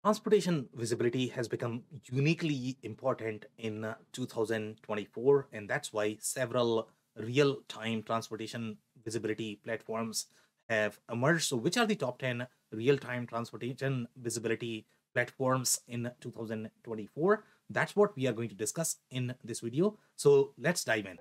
Transportation visibility has become uniquely important in 2024, and that's why several real time transportation visibility platforms have emerged. So, which are the top 10 real time transportation visibility platforms in 2024? That's what we are going to discuss in this video. So, let's dive in.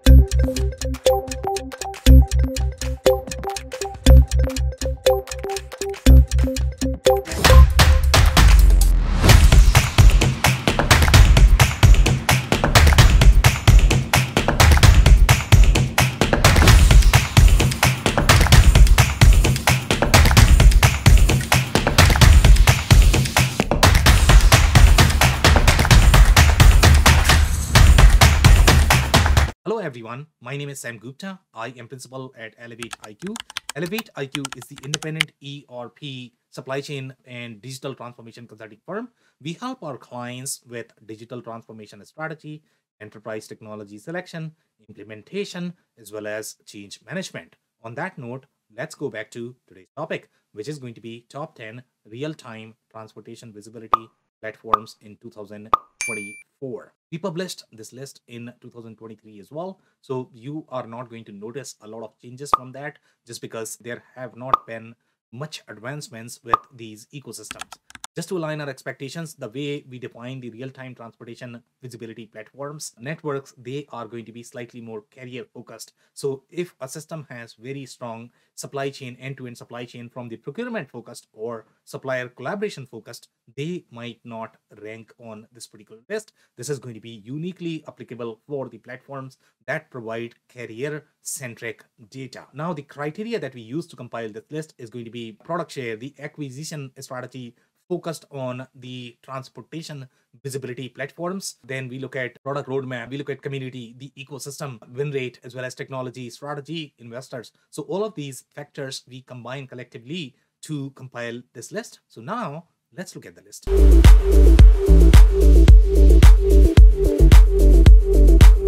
Hello everyone, my name is Sam Gupta. I am principal at Elevate IQ. Elevate IQ is the independent ERP supply chain and digital transformation consulting firm. We help our clients with digital transformation strategy, enterprise technology selection, implementation, as well as change management. On that note, let's go back to today's topic, which is going to be top 10 real-time transportation visibility platforms in 2024. We published this list in 2023 as well. So you are not going to notice a lot of changes from that just because there have not been much advancements with these ecosystems. Just to align our expectations, the way we define the real-time transportation visibility platforms, networks, they are going to be slightly more carrier focused. So if a system has very strong supply chain, end-to-end supply chain from the procurement focused or supplier collaboration focused, they might not rank on this particular list. This is going to be uniquely applicable for the platforms that provide carrier centric data. Now, the criteria that we use to compile this list is going to be product share, the acquisition strategy focused on the transportation visibility platforms. Then we look at product roadmap, we look at community, the ecosystem, win rate, as well as technology, strategy, investors. So all of these factors we combine collectively to compile this list. So now let's look at the list.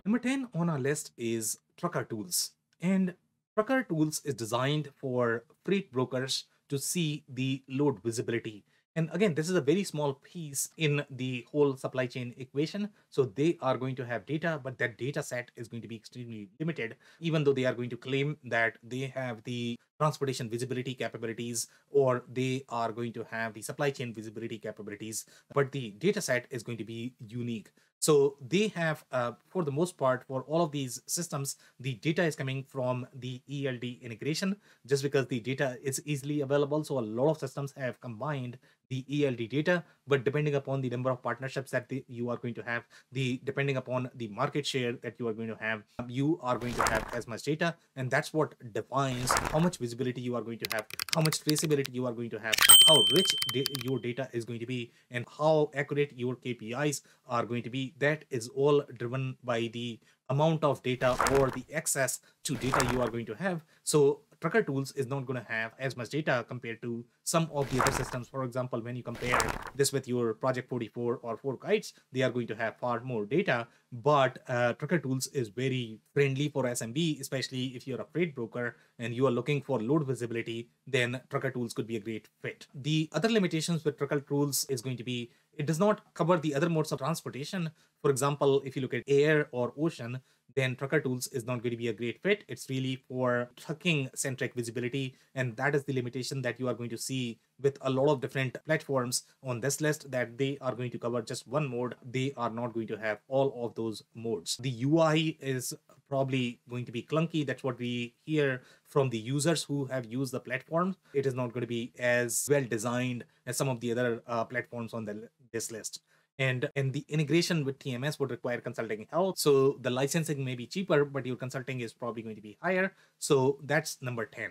Number 10 on our list is Trucker Tools. And Trucker Tools is designed for freight brokers to see the load visibility. And again, this is a very small piece in the whole supply chain equation. So they are going to have data, but that data set is going to be extremely limited, even though they are going to claim that they have the transportation visibility capabilities or they are going to have the supply chain visibility capabilities, but the data set is going to be unique. So they have, for the most part, for all of these systems, the data is coming from the ELD integration just because the data is easily available. So a lot of systems have combined the ELD data, but depending upon the number of partnerships that you are going to have, depending upon the market share that you are going to have, you are going to have as much data, and that's what defines how much visibility you are going to have, how much traceability you are going to have, how rich your data is going to be, and how accurate your KPIs are going to be. That is all driven by the amount of data or the access to data you are going to have. So Trucker Tools is not going to have as much data compared to some of the other systems. For example, when you compare this with your Project 44 or 4Kites, they are going to have far more data. But Trucker Tools is very friendly for SMB, especially if you're a freight broker and you are looking for load visibility, then Trucker Tools could be a great fit. The other limitations with Trucker Tools is going to be it does not cover the other modes of transportation. For example, if you look at air or ocean, then Trucker Tools is not going to be a great fit. It's really for trucking centric visibility. And that is the limitation that you are going to see with a lot of different platforms on this list, that they are going to cover just one mode. They are not going to have all of those modes. The UI is probably going to be clunky. That's what we hear from the users who have used the platform. It is not going to be as well designed as some of the other platforms on this list. And the integration with TMS would require consulting help. So the licensing may be cheaper, but your consulting is probably going to be higher. So that's number 10.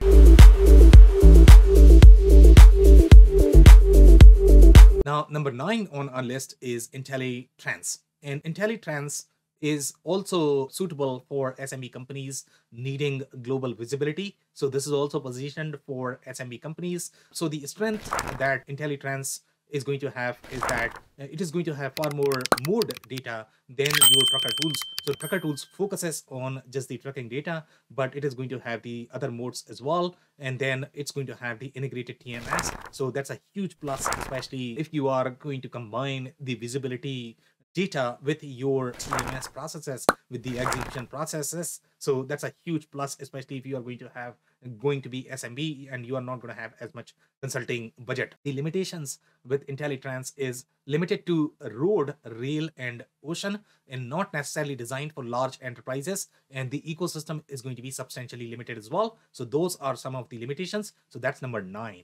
Now, number 9 on our list is IntelliTrans. And IntelliTrans is also suitable for SME companies needing global visibility. So this is also positioned for SME companies. So the strength that IntelliTrans is going to have is that it is going to have far more mode data than your trucker tools. So trucker tools focuses on just the trucking data, but it is going to have the other modes as well, and then it's going to have the integrated TMS. So that's a huge plus, especially if you are going to combine the visibility data with your TMS processes, with the execution processes. So that's a huge plus, especially if you are going to be SMB and you are not going to have as much consulting budget. The limitations with IntelliTrans is limited to road, rail, and ocean, and not necessarily designed for large enterprises. And the ecosystem is going to be substantially limited as well. So those are some of the limitations. So that's number 9.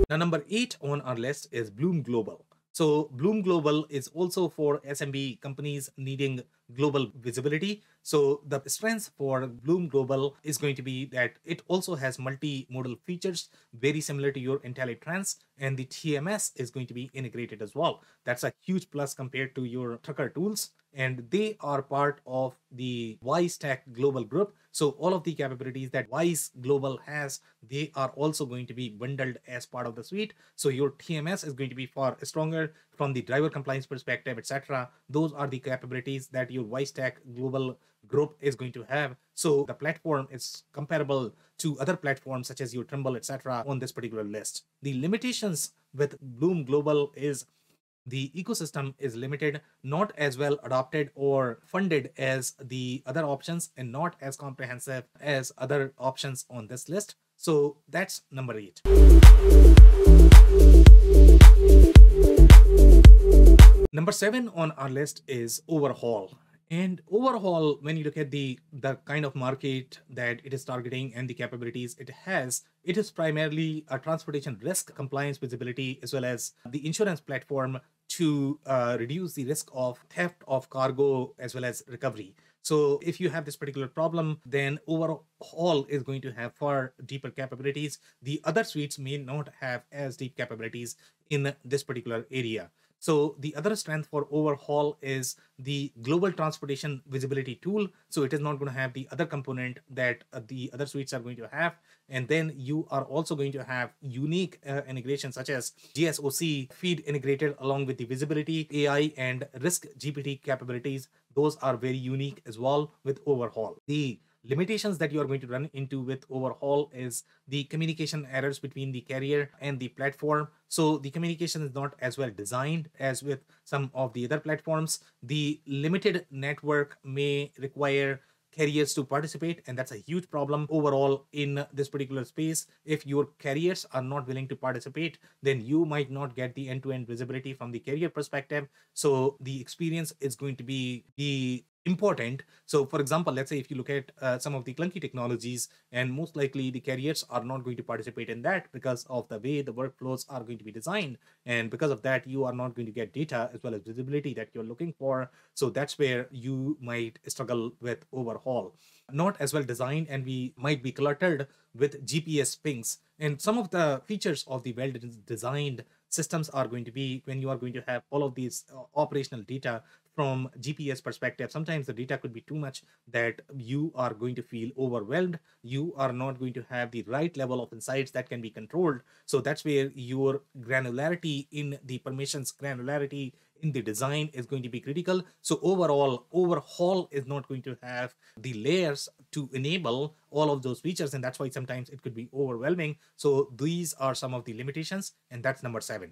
Now, number 8 on our list is Bloom Global. So Bloom Global is also for SMB companies needing global visibility. So the strength for Bloom Global is going to be that it also has multimodal features, very similar to your IntelliTrans, and the TMS is going to be integrated as well. That's a huge plus compared to your trucker tools. And they are part of the WiseTech Global Group. So all of the capabilities that Wise Global has, they are also going to be bundled as part of the suite. So your TMS is going to be far stronger from the driver compliance perspective, etc. Those are the capabilities that your WiseTech Global Group is going to have. So the platform is comparable to other platforms such as your Trimble, etc. on this particular list. The limitations with Bloom Global is the ecosystem is limited, not as well adopted or funded as the other options, and not as comprehensive as other options on this list. So that's number 8. Number 7 on our list is Overhaul. And Overhaul, when you look at the kind of market that it is targeting and the capabilities it has, it is primarily a transportation risk compliance visibility, as well as the insurance platform to reduce the risk of theft of cargo as well as recovery. So if you have this particular problem, then Overhaul is going to have far deeper capabilities. The other suites may not have as deep capabilities in this particular area. So the other strength for Overhaul is the global transportation visibility tool. So it is not going to have the other component that the other suites are going to have. And then you are also going to have unique integrations such as GSOC feed integrated along with the visibility, AI, and risk GPT capabilities. Those are very unique as well with Overhaul. The limitations that you are going to run into with Overhaul is the communication errors between the carrier and the platform. So the communication is not as well designed as with some of the other platforms. The limited network may require carriers to participate, and that's a huge problem overall in this particular space. If your carriers are not willing to participate, then you might not get the end-to-end visibility from the carrier perspective. So the experience is going to be important. So for example, let's say if you look at some of the clunky technologies, and most likely the carriers are not going to participate in that because of the way the workflows are going to be designed, and because of that you are not going to get data as well as visibility that you're looking for. So that's where you might struggle with Overhaul. Not as well designed, and we might be cluttered with GPS pings. And some of the features of the well designed systems are going to be when you are going to have all of these operational data from GPS perspective. Sometimes the data could be too much that you are going to feel overwhelmed. You are not going to have the right level of insights that can be controlled. So that's where your granularity in the permissions, granularity in the design is going to be critical. So overall, Overhaul is not going to have the layers to enable all of those features, and that's why sometimes it could be overwhelming. So these are some of the limitations, and that's number 7.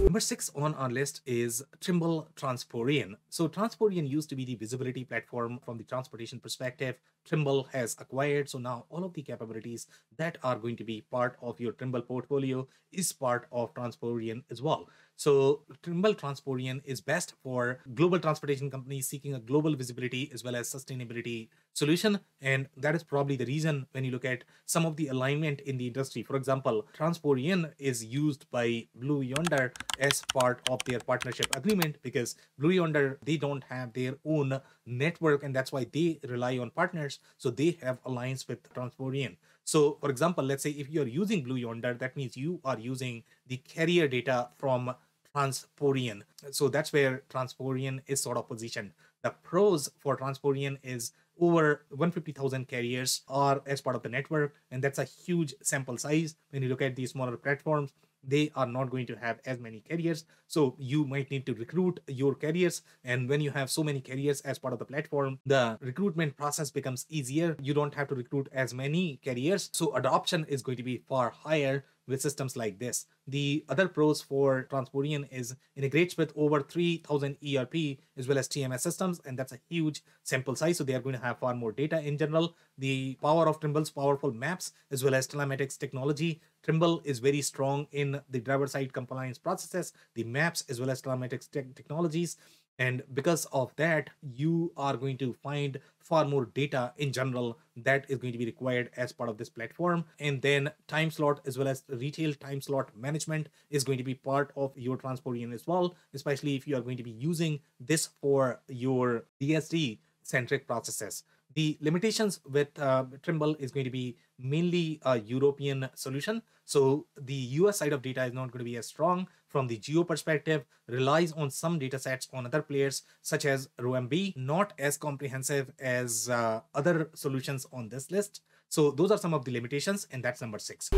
Number 6 on our list is Trimble Transporion. So Transporion used to be the visibility platform from the transportation perspective. Trimble has acquired. So now all of the capabilities that are going to be part of your Trimble portfolio is part of Transporion as well. So Trimble Transporion is best for global transportation companies seeking a global visibility as well as sustainability solution. And that is probably the reason when you look at some of the alignment in the industry. For example, Transporion is used by Blue Yonder as part of their partnership agreement, because Blue Yonder, they don't have their own network, and that's why they rely on partners. So they have alliance with Transporion. So for example, let's say if you're using Blue Yonder, that means you are using the carrier data from Transporion. So that's where Transporion is sort of positioned. The pros for Transporion is over 150,000 carriers are as part of the network, and that's a huge sample size. When you look at these smaller platforms, they are not going to have as many carriers, so you might need to recruit your carriers. And when you have so many carriers as part of the platform, the recruitment process becomes easier. You don't have to recruit as many carriers, so adoption is going to be far higher with systems like this. The other pros for Transporeon is integrates with over 3,000 ERP as well as TMS systems, and that's a huge sample size, so they are going to have far more data in general. The power of Trimble's powerful maps as well as telematics technology. Trimble is very strong in the driver side compliance processes, the maps as well as telematics technologies. And because of that, you are going to find far more data in general that is going to be required as part of this platform. And then time slot as well as retail time slot management is going to be part of your Transporeon as well, especially if you are going to be using this for your DSD centric processes. The limitations with Trimble is going to be mainly a European solution. So the US side of data is not going to be as strong. From the geo perspective, relies on some data sets on other players such as ROMB, not as comprehensive as other solutions on this list. So those are some of the limitations, and that's number 6.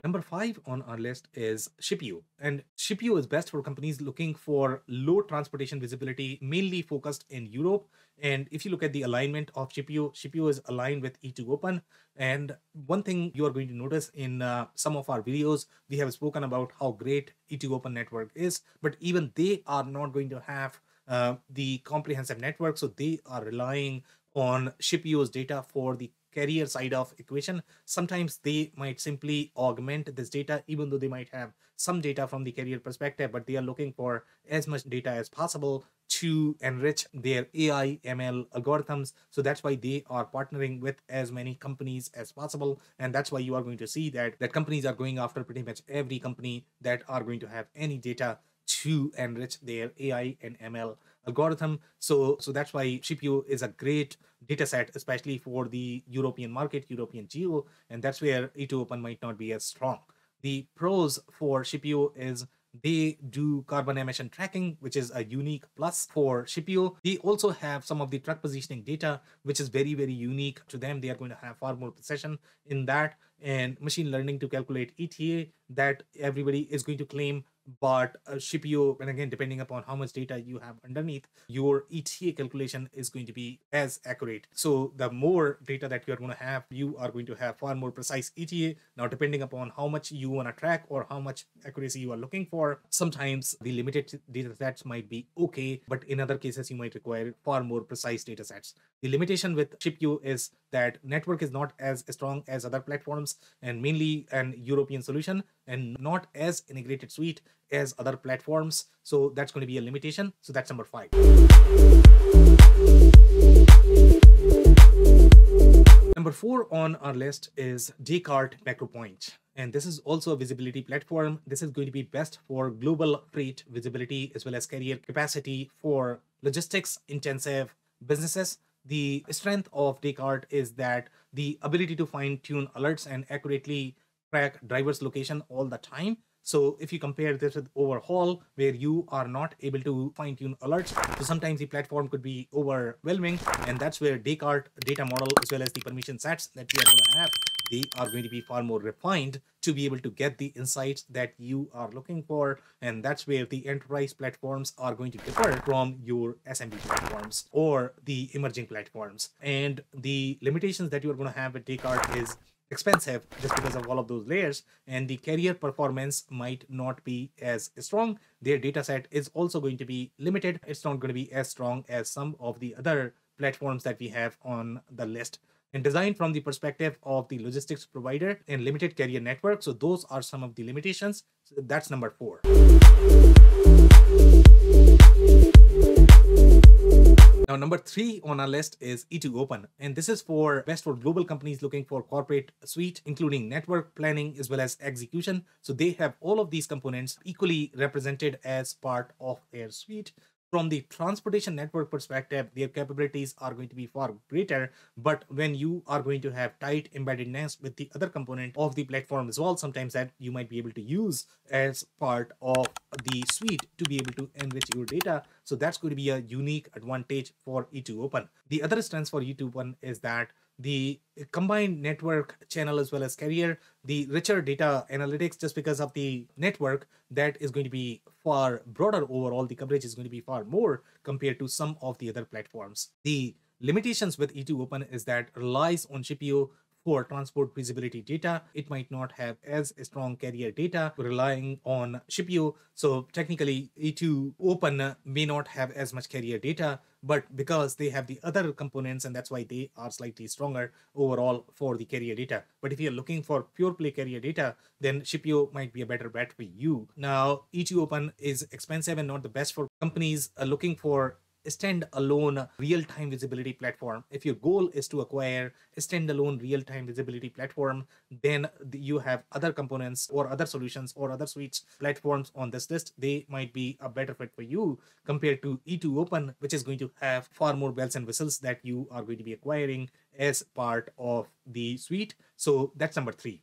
Number 5 on our list is ShipU. And ShipU is best for companies looking for low transportation visibility, mainly focused in Europe. And if you look at the alignment of ShipU, ShipU is aligned with E2open. And one thing you are going to notice in some of our videos, we have spoken about how great E2open network is, but even they are not going to have the comprehensive network. So they are relying on ShipU's data for the carrier side of equation. Sometimes they might simply augment this data, even though they might have some data from the carrier perspective, but they are looking for as much data as possible to enrich their AI ML algorithms. So that's why they are partnering with as many companies as possible. And that's why you are going to see that companies are going after pretty much every company that are going to have any data to enrich their AI and ML algorithm. So that's why ShipU is a great data set, especially for the European market, European geo, and that's where E2open might not be as strong. The pros for ShipU is they do carbon emission tracking, which is a unique plus for ShipU. They also have some of the truck positioning data, which is very, very unique to them. They are going to have far more precision in that, and machine learning to calculate ETA that everybody is going to claim. But ShipU, and again, depending upon how much data you have underneath, your ETA calculation is going to be as accurate. So the more data that you are going to have, you are going to have far more precise ETA. Now, depending upon how much you want to track or how much accuracy you are looking for, sometimes the limited data sets might be okay, but in other cases, you might require far more precise data sets. The limitation with ShipU is that network is not as strong as other platforms, and mainly an European solution and not as integrated suite as other platforms. So that's going to be a limitation. So that's number 5. Number 4 on our list is Descartes MacroPoint. And this is also a visibility platform. This is going to be best for global freight visibility as well as carrier capacity for logistics intensive businesses. The strength of Descartes is that the ability to fine tune alerts and accurately track driver's location all the time. So if you compare this with Overhaul, where you are not able to fine tune alerts, so sometimes the platform could be overwhelming, and that's where Descartes data model as well as the permission sets that we are going to have, they are going to be far more refined to be able to get the insights that you are looking for. And that's where the enterprise platforms are going to differ from your SMB platforms or the emerging platforms. And the limitations that you're going to have with Descartes is expensive just because of all of those layers, and the carrier performance might not be as strong. Their data set is also going to be limited. It's not going to be as strong as some of the other platforms that we have on the list, and designed from the perspective of the logistics provider and limited carrier network. So those are some of the limitations. So that's number 4. Now, number 3 on our list is E2open, and this is for best for global companies looking for corporate suite, including network planning as well as execution. So they have all of these components equally represented as part of their suite. From the transportation network perspective, their capabilities are going to be far greater, but when you are going to have tight embeddedness with the other component of the platform as well, sometimes that you might be able to use as part of the suite to be able to enrich your data. So that's going to be a unique advantage for E2open. The other strength for E2open is that the combined network, channel, as well as carrier, the richer data analytics, just because of the network, that is going to be far broader overall. The coverage is going to be far more compared to some of the other platforms. The limitations with E2open is that relies on GPU for transport visibility data. It might not have as strong carrier data relying on GPU. So technically E2open may not have as much carrier data, but because they have the other components, and that's why they are slightly stronger overall for the carrier data. But if you're looking for pure play carrier data, then GPU might be a better bet for you. Now, E2open is expensive and not the best for companies looking for a standalone real-time visibility platform. If your goal is to acquire a standalone real-time visibility platform, then you have other components or other solutions or other suites platforms on this list. They might be a better fit for you compared to E2open, which is going to have far more bells and whistles that you are going to be acquiring as part of the suite. So that's number 3.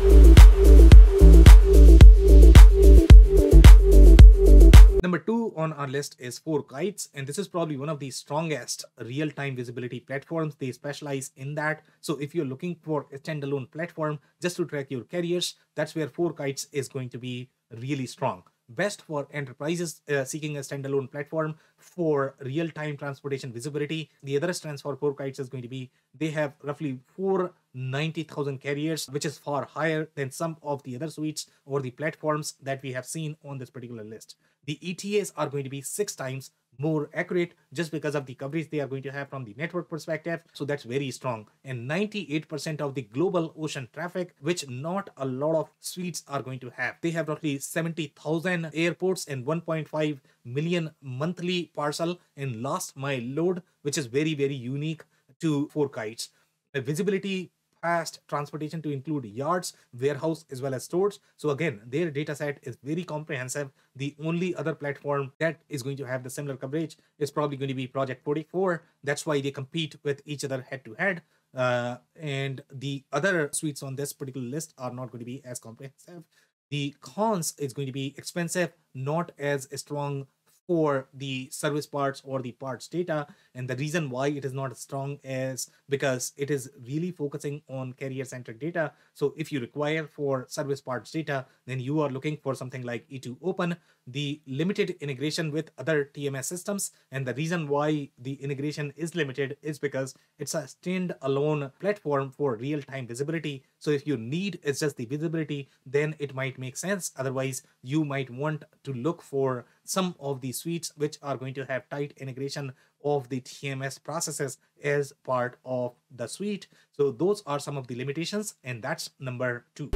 Number 2 on our list is 4Kites, and this is probably one of the strongest real-time visibility platforms. They specialize in that. So if you're looking for a standalone platform just to track your carriers, that's where 4Kites is going to be really strong. Best for enterprises seeking a standalone platform for real-time transportation visibility. The other strength for 4Kites is going to be they have roughly 490,000 carriers, which is far higher than some of the other suites or the platforms that we have seen on this particular list. The ETAs are going to be 6 times more accurate just because of the coverage they are going to have from the network perspective. So that's very strong. And 98% of the global ocean traffic, which not a lot of suites are going to have. They have roughly 70,000 airports and 1.5 million monthly parcel and last mile load, which is very, very unique to 4Kites. Visibility past transportation to include yards, warehouse, as well as stores. So again, their data set is very comprehensive. The only other platform that is going to have the similar coverage is probably going to be Project 44. That's why they compete with each other head to head. And the other suites on this particular list are not going to be as comprehensive. The cons is going to be expensive, not as strong for the service parts or the parts data. And the reason why it is not as strong is because it is really focusing on carrier centric data. So if you require for service parts data, then you are looking for something like E2open. The limited integration with other TMS systems, and the reason why the integration is limited is because it's a standalone platform for real-time visibility. So if your need is just the visibility, then it might make sense. Otherwise, you might want to look for some of the suites which are going to have tight integration of the TMS processes as part of the suite. So those are some of the limitations, and that's number 2.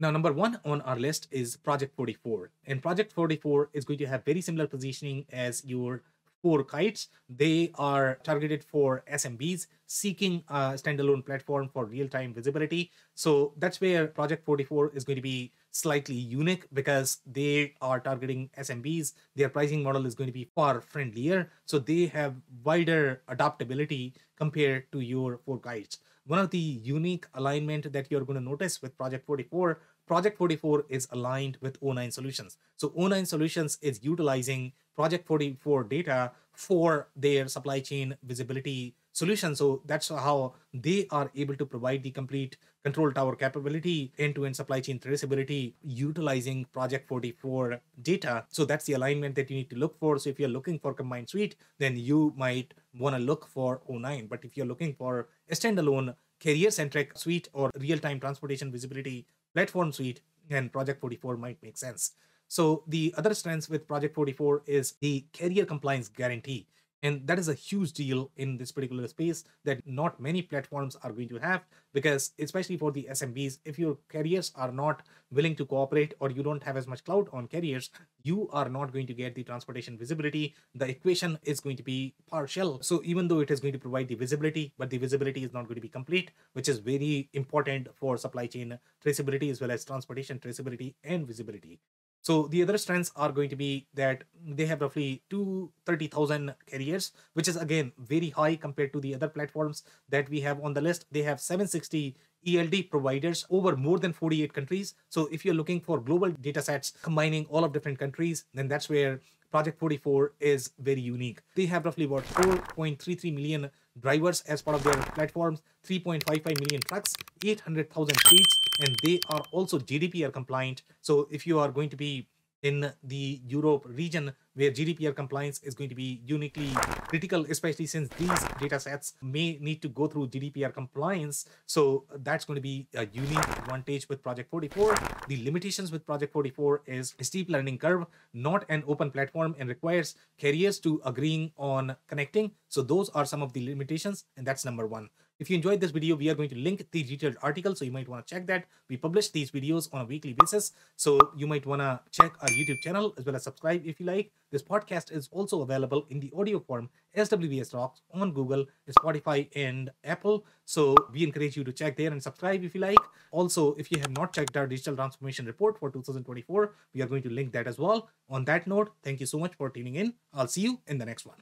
Now, number 1 on our list is Project 44. And Project 44 is going to have very similar positioning as your 4Kites. They are targeted for SMBs seeking a standalone platform for real-time visibility. So that's where Project 44 is going to be slightly unique because they are targeting SMBs. Their pricing model is going to be far friendlier. So they have wider adaptability compared to your 4Kites. One of the unique alignment that you're going to notice with Project 44, Project 44 is aligned with O9 Solutions. So O9 Solutions is utilizing Project 44 data for their supply chain visibility solution. So that's how they are able to provide the complete control tower capability, end-to-end supply chain traceability, utilizing Project 44 data. So that's the alignment that you need to look for. So if you're looking for combined suite, then you might want to look for O9. But if you're looking for a standalone carrier-centric suite or real-time transportation visibility platform suite, then Project 44 might make sense. So the other strengths with Project 44 is the carrier compliance guarantee. And that is a huge deal in this particular space that not many platforms are going to have, because especially for the SMBs, if your carriers are not willing to cooperate or you don't have as much clout on carriers, you are not going to get the transportation visibility. The equation is going to be partial. So even though it is going to provide the visibility, but the visibility is not going to be complete, which is very important for supply chain traceability as well as transportation traceability and visibility. So the other strengths are going to be that they have roughly 230,000 carriers, which is again very high compared to the other platforms that we have on the list. They have 760 ELD providers over more than 48 countries. So if you're looking for global data sets combining all of different countries, then that's where Project 44 is very unique. They have roughly about 4.33 million drivers as part of their platforms, 3.55 million trucks, 800,000 fleets, and they are also GDPR compliant. So if you are going to be in the Europe region where GDPR compliance is going to be uniquely critical, especially since these data sets may need to go through GDPR compliance. So that's going to be a unique advantage with Project 44. The limitations with Project 44 is a steep learning curve, not an open platform, and requires carriers to agreeing on connecting. So those are some of the limitations, and that's number one. If you enjoyed this video, we are going to link the detailed article, so you might want to check that. We publish these videos on a weekly basis, so you might want to check our YouTube channel as well as subscribe if you like. This podcast is also available in the audio form as WBS Talks on Google, Spotify, and Apple. So we encourage you to check there and subscribe if you like. Also, if you have not checked our digital transformation report for 2024, we are going to link that as well. On that note, thank you so much for tuning in. I'll see you in the next one.